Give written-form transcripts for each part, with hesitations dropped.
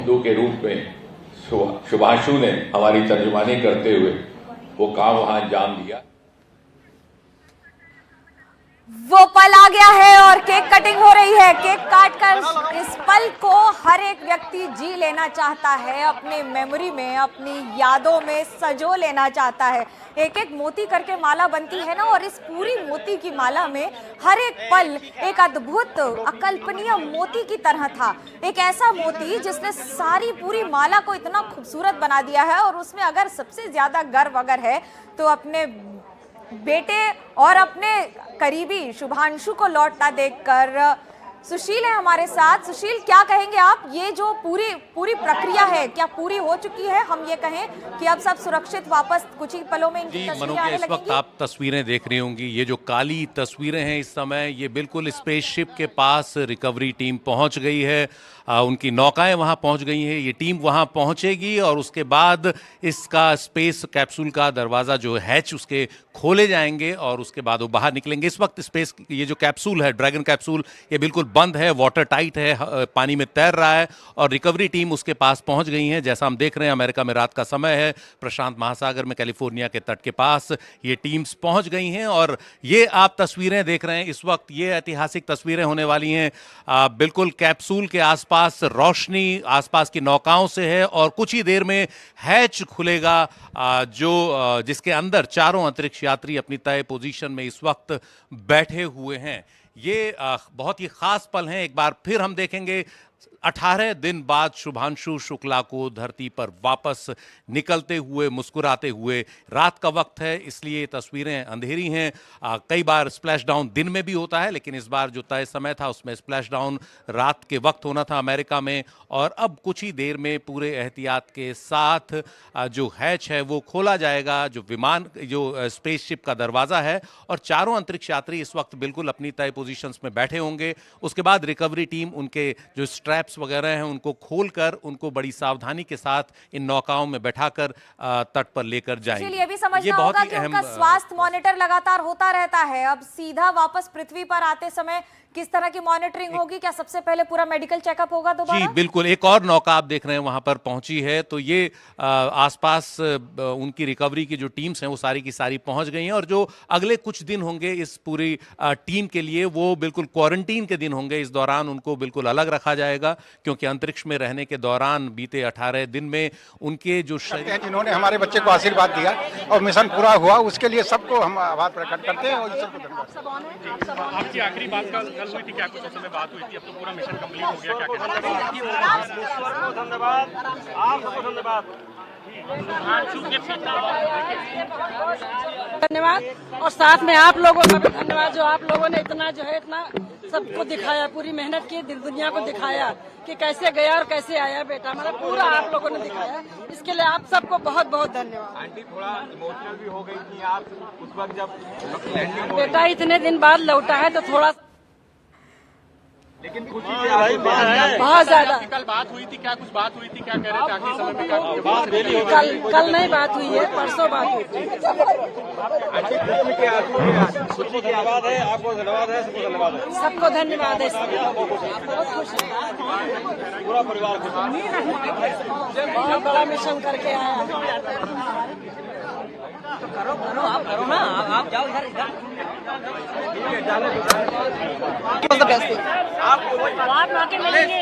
हिंदू के रूप में शुभांशु ने हमारी तर्जुमानी करते हुए वो काम वहां अंजाम दिया। वो पल आ गया है और केक कटिंग हो रही है। केक काटकर इस पल को हर एक व्यक्ति जी लेना चाहता है, अपनी मेमोरी में, अपनी यादों में सजो लेना चाहता है। एक एक मोती करके माला बनती है ना, और इस पूरी मोती की माला में हर एक पल एक अद्भुत अकल्पनीय मोती की तरह था। एक ऐसा मोती जिसने सारी पूरी माला को इतना खूबसूरत बना दिया है। और उसमें अगर सबसे ज्यादा गर्व अगर है तो अपने बेटे और अपने करीबी शुभांशु को लौटता देखकर। सुशील है हमारे साथ। सुशील, क्या कहेंगे आप? ये जो पूरी प्रक्रिया है, क्या पूरी हो चुकी है? हम ये कहें कि अब सब सुरक्षित वापस कुछ ही पलों में इनकी तस्वीरें आने लगेंगी। इस वक्त आप तस्वीरें देख रही होंगी, ये जो काली तस्वीरें हैं इस समय, ये बिल्कुल स्पेसशिप के पास रिकवरी टीम पहुंच गई है। उनकी नौकाएं वहां पहुंच गई हैं, ये टीम वहां पहुंचेगी और उसके बाद इसका स्पेस कैप्सूल का दरवाज़ा जो हैच उसके खोले जाएंगे और उसके बाद वो बाहर निकलेंगे। इस वक्त स्पेस ये जो कैप्सूल है, ड्रैगन कैप्सूल, ये बिल्कुल बंद है, वाटर टाइट है, पानी में तैर रहा है और रिकवरी टीम उसके पास पहुंच गई है। जैसा हम देख रहे हैं, अमेरिका में रात का समय है, प्रशांत महासागर में कैलिफोर्निया के तट के पास ये टीम्स पहुंच गई हैं और ये आप तस्वीरें देख रहे हैं इस वक्त, ये ऐतिहासिक तस्वीरें होने वाली हैं। बिल्कुल कैप्सूल के आसपास रोशनी आसपास की नौकाओं से है और कुछ ही देर में हैच खुलेगा जिसके अंदर चारों अंतरिक्ष यात्री अपनी तय पोजीशन में इस वक्त बैठे हुए हैं। ये बहुत ही खास पल हैं। एक बार फिर हम देखेंगे 18 दिन बाद शुभांशु शुक्ला को धरती पर वापस निकलते हुए, मुस्कुराते हुए। रात का वक्त है इसलिए तस्वीरें अंधेरी हैं। कई बार स्प्लैश डाउन दिन में भी होता है, लेकिन इस बार जो तय समय था उसमें स्प्लैश डाउन रात के वक्त होना था अमेरिका में। और अब कुछ ही देर में पूरे एहतियात के साथ जो हैच है वो खोला जाएगा, जो विमान, जो स्पेसशिप का दरवाज़ा है, और चारों अंतरिक्ष यात्री इस वक्त बिल्कुल अपनी तय पोजीशंस में बैठे होंगे। उसके बाद रिकवरी टीम उनके जो स्ट्रैप्स वगैरह हैं उनको खोलकर उनको बड़ी सावधानी के साथ इन नौकाओं में बैठाकर तट पर लेकर जाएंगे। ये भी समझना होगा कि उनका स्वास्थ्य मॉनिटर लगातार होता रहता है। अब सीधा वापस पृथ्वी पर आते समय किस तरह की मॉनिटरिंग होगी? क्या सबसे पहले पूरा मेडिकल चेकअप होगा दोबारा? जी बिल्कुल। एक और नौका आप देख रहे हैं वहां पर पहुंची है, तो ये आसपास उनकी रिकवरी की जो टीम्स हैं वो सारी की सारी पहुंच गई हैं और जो अगले कुछ दिन होंगे इस पूरी टीम के लिए वो बिल्कुल क्वारंटीन के दिन होंगे। इस दौरान उनको बिल्कुल अलग रखा जाएगा क्योंकि अंतरिक्ष में रहने के दौरान बीते 18 दिन में उनके जो जिन्होंने हमारे बच्चे को आशीर्वाद दिया और मिशन पूरा हुआ, उसके लिए सबको हम आभार प्रकट करते हैं और ईश्वर को धन्यवाद। आपकी आखिरी बात कल हुई थी, क्या कुछ उस समय बात हुई थी? अब तो पूरा मिशन कंप्लीट हो गया, क्या कहना है? धन्यवाद, आपको धन्यवाद। धन्यवाद और साथ में आप लोगों का भी धन्यवाद, जो आप लोगों ने इतना सबको दिखाया, पूरी मेहनत की, दुनिया को दिखाया कि कैसे गया और कैसे आया बेटा, मतलब पूरा आप लोगों ने दिखाया। इसके लिए आप सबको बहुत बहुत धन्यवाद। आंटी थोड़ा इमोशनल भी हो गई थी आप उस वक्त जब लैंडिंग बेटा इतने दिन बाद लौटा है तो थोड़ा, लेकिन खुशी से बहुत ज्यादा। कल बात हुई थी, क्या कुछ बात हुई थी? क्या कह रहे थे आखिरी समय में? कल नहीं बात हुई है, परसों बात हुई थी। धन्यवाद है, आपको धन्यवाद है, सबको धन्यवाद है, सबको धन्यवाद है। बहुत खुश है, पूरा परिवार बहुत बड़ा मिशन करके आया। करो आप करो ना, आप जाओ इधर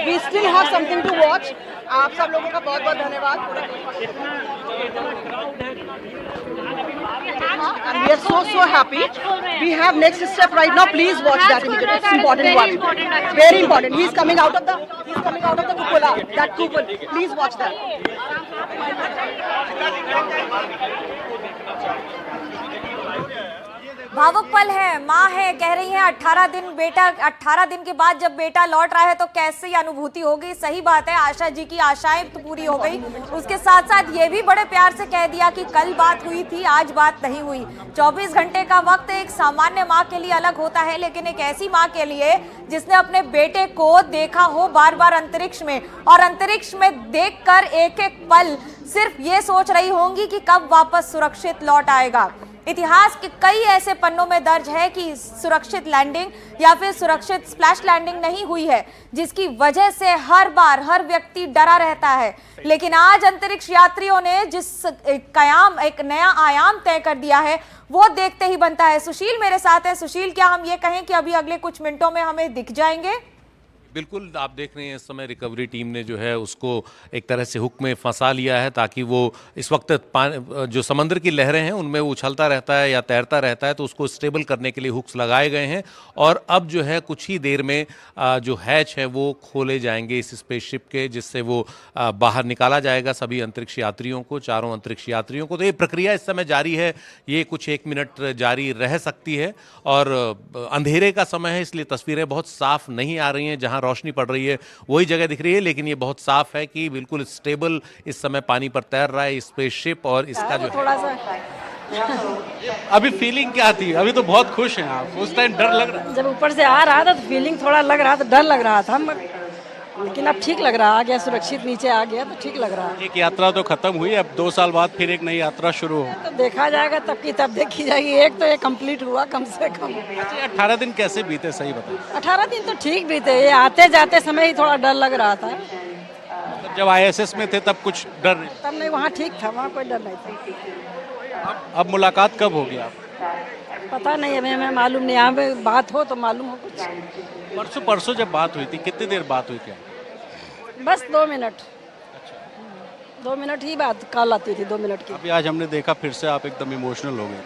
We still have something to watch. आप सब लोगों का बहुत बहुत धन्यवाद। And we are so happy. We have next step right now. Please watch that immediately. It's important one. Very important. He's coming out of the cupola. That coupon. Please watch that. भावुक पल है। माँ है, कह रही है 18 दिन के बाद जब बेटा लौट रहा है तो कैसी अनुभूति होगी। सही बात है, आशा जी की आशाएं तो पूरी हो गई। उसके साथ साथ ये भी बड़े प्यार से कह दिया कि कल बात हुई थी, आज बात नहीं हुई। 24 घंटे का वक्त एक सामान्य माँ के लिए अलग होता है, लेकिन एक ऐसी माँ के लिए जिसने अपने बेटे को देखा हो बार बार अंतरिक्ष में, और अंतरिक्ष में देखकर एक एक पल सिर्फ ये सोच रही होंगी कि कब वापस सुरक्षित लौट आएगा। इतिहास के कई ऐसे पन्नों में दर्ज है कि सुरक्षित लैंडिंग या फिर सुरक्षित स्प्लैश लैंडिंग नहीं हुई है, जिसकी वजह से हर बार हर व्यक्ति डरा रहता है। लेकिन आज अंतरिक्ष यात्रियों ने जिस एक नया आयाम तय कर दिया है, वो देखते ही बनता है। सुशील मेरे साथ है। सुशील, क्या हम ये कहें कि अभी अगले कुछ मिनटों में हमें दिख जाएंगे? बिल्कुल, आप देख रहे हैं इस समय रिकवरी टीम ने जो है उसको एक तरह से हुक में फंसा लिया है, ताकि वो इस वक्त जो समंदर की लहरें हैं उनमें वो उछलता रहता है या तैरता रहता है, तो उसको स्टेबल करने के लिए हुक्स लगाए गए हैं। और अब जो है कुछ ही देर में जो हैच है वो खोले जाएंगे इस स्पेसशिप के, जिससे वो बाहर निकाला जाएगा सभी अंतरिक्ष यात्रियों को, चारों अंतरिक्ष यात्रियों को। तो ये प्रक्रिया इस समय जारी है, ये कुछ 1 मिनट जारी रह सकती है। और अंधेरे का समय है, इसलिए तस्वीरें बहुत साफ नहीं आ रही हैं। जहाँ रोशनी पड़ रही है वही जगह दिख रही है, लेकिन ये बहुत साफ है कि बिल्कुल स्टेबल इस समय पानी पर तैर रहा है स्पेसशिप। और इसका जो थोड़ा सा अभी फीलिंग क्या थी? अभी तो बहुत खुश हैं आप, उस टाइम डर लग रहा जब ऊपर से आ रहा था तो फीलिंग थोड़ा लग रहा था, डर लग रहा था, लेकिन अब ठीक लग रहा, आ गया सुरक्षित नीचे आ गया तो ठीक लग रहा है। एक यात्रा तो खत्म हुई, अब 2 साल बाद फिर एक नई यात्रा शुरू हो। तो देखा जाएगा तब की तब देखी जाएगी। एक तो ये कंप्लीट हुआ कम से कम। अच्छा, 18 दिन कैसे बीते सही बताइए। 18 दिन तो ठीक बीते, ये आते जाते समय ही थोड़ा डर लग रहा था। मतलब जब ISS में थे तब कुछ डर नहीं? तब नहीं, वहाँ ठीक था, वहाँ कोई डर नहीं था। अब मुलाकात कब होगी आप? पता नहीं, हमें मालूम नहीं, यहाँ पे बात हो तो मालूम हो कुछ। परसों जब बात हुई थी कितनी देर बात हुई क्या? बस 2 मिनट। 2 मिनट ही बात कॉल आती थी, 2 मिनट की। अभी आज हमने देखा फिर से आप एकदम इमोशनल हो गए।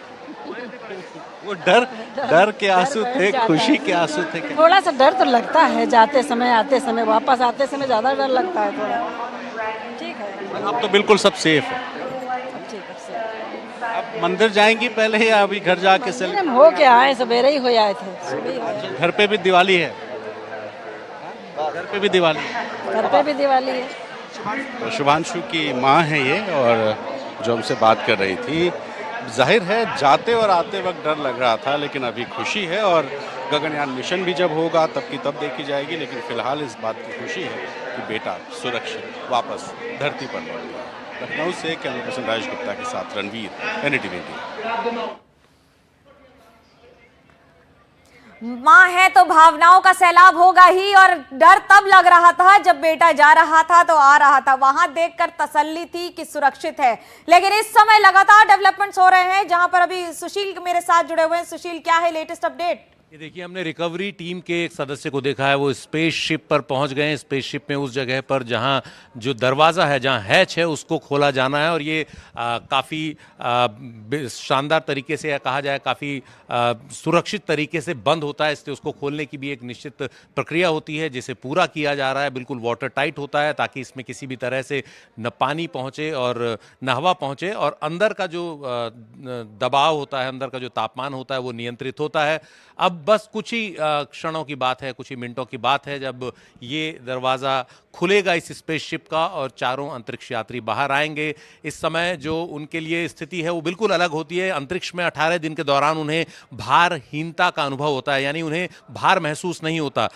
वो डर के आंसू थे, खुशी के आंसू थे क्या? थोड़ा सा डर तो लगता है, जाते समय आते समय, वापस आते समय ज्यादा डर लगता है थोड़ा। ठीक है, अब तो बिल्कुल सब सेफ है। अब मंदिर जाएंगी पहले या अभी घर जाके हम हो के आए, सवेरे ही हो आए थे, सुबह ही आए। घर पे भी दिवाली है? घर पे भी दिवाली है? घर पे भी दिवाली है। तो शुभांशु की माँ है ये, और जो हमसे बात कर रही थी, जाहिर है जाते और आते वक्त डर लग रहा था, लेकिन अभी खुशी है। और गगनयान मिशन भी जब होगा तब की तब देखी जाएगी, लेकिन फिलहाल इस बात की खुशी है कि बेटा सुरक्षित वापस धरती पर लौट गया। लखनऊ से कैमरा पर्सन राजेश गुप्ता के साथ रणवीर, NDTV इंडिया। माँ है तो भावनाओं का सैलाब होगा ही, और डर तब लग रहा था जब बेटा जा रहा था तो आ रहा था, वहां देखकर तसल्ली थी कि सुरक्षित है। लेकिन इस समय लगातार डेवलपमेंट्स हो रहे हैं, जहां पर अभी सुशील मेरे साथ जुड़े हुए हैं। सुशील, क्या है लेटेस्ट अपडेट? ये देखिए, हमने रिकवरी टीम के एक सदस्य को देखा है, वो स्पेसशिप पर पहुंच गए हैं। स्पेसशिप में उस जगह पर जहां जो दरवाज़ा है, जहां हैच है, उसको खोला जाना है। और ये काफ़ी शानदार तरीके से, या कहा जाए काफ़ी सुरक्षित तरीके से बंद होता है, इसलिए उसको खोलने की भी एक निश्चित प्रक्रिया होती है, जिसे पूरा किया जा रहा है। बिल्कुल वाटर टाइट होता है, ताकि इसमें किसी भी तरह से न पानी पहुँचे और न हवा पहुँचे, और अंदर का जो दबाव होता है, अंदर का जो तापमान होता है, वो नियंत्रित होता है। अब बस कुछ ही क्षणों की बात है, कुछ ही मिनटों की बात है, जब ये दरवाज़ा खुलेगा इस स्पेसशिप का और चारों अंतरिक्ष यात्री बाहर आएंगे। इस समय जो उनके लिए स्थिति है वो बिल्कुल अलग होती है। अंतरिक्ष में 18 दिन के दौरान उन्हें भारहीनता का अनुभव होता है, यानी उन्हें भार महसूस नहीं होता,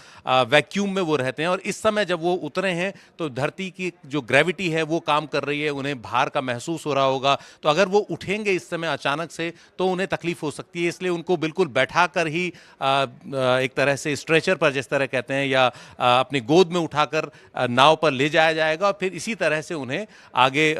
वैक्यूम में वो रहते हैं। और इस समय जब वो उतरे हैं तो धरती की जो ग्रेविटी है वो काम कर रही है, उन्हें भार का महसूस हो रहा होगा। तो अगर वो उठेंगे इस समय अचानक से तो उन्हें तकलीफ हो सकती है, इसलिए उनको बिल्कुल बैठा कर ही एक तरह से स्ट्रेचर पर, जिस तरह कहते हैं, या अपनी गोद में उठाकर नाव पर ले जाया जाएगा, और फिर इसी तरह से उन्हें आगे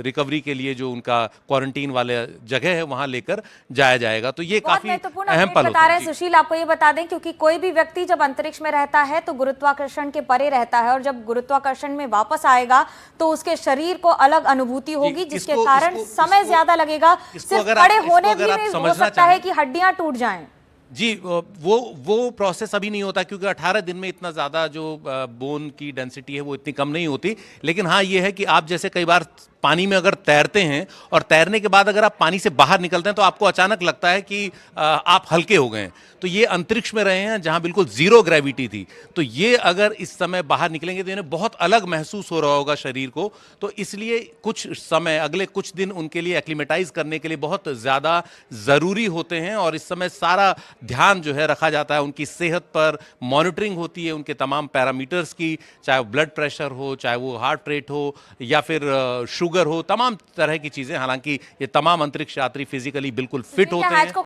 रिकवरी के लिए जो उनका क्वारंटीन वाले जगह है वहां लेकर जाया जाएगा। तो ये काफी अहम पल बता रहे हैं सुशील। आपको ये बता दें, क्योंकि कोई भी व्यक्ति जब अंतरिक्ष में रहता है तो गुरुत्वाकर्षण के परे रहता है, और जब गुरुत्वाकर्षण में वापस आएगा तो उसके शरीर को अलग अनुभूति होगी, जिसके कारण समय ज्यादा लगेगा। सिर्फ खड़े होने भी हो सकता है कि हड्डियां टूट जाएं। जी, वो प्रोसेस अभी नहीं होता, क्योंकि 18 दिन में इतना ज़्यादा जो बोन की डेंसिटी है वो इतनी कम नहीं होती। लेकिन हाँ, ये है कि आप जैसे कई बार पानी में अगर तैरते हैं और तैरने के बाद अगर आप पानी से बाहर निकलते हैं तो आपको अचानक लगता है कि आप हल्के हो गए हैं। तो ये अंतरिक्ष में रहे हैं जहां बिल्कुल जीरो ग्रेविटी थी, तो ये अगर इस समय बाहर निकलेंगे तो इन्हें बहुत अलग महसूस हो रहा होगा शरीर को। तो इसलिए कुछ समय, अगले कुछ दिन उनके लिए एक्लिमेटाइज करने के लिए बहुत ज़्यादा ज़रूरी होते हैं। और इस समय सारा ध्यान जो है रखा जाता है उनकी सेहत पर, मॉनिटरिंग होती है उनके तमाम पैरामीटर्स की, चाहे वो ब्लड प्रेशर हो, चाहे वो हार्ट रेट हो, या फिर शुगर शुगर हो, तमाम तरह की चीजें। हालांकि ये तमाम अंतरिक्ष यात्री फिजिकली बिल्कुल फिट क्या होते हैच हैं। को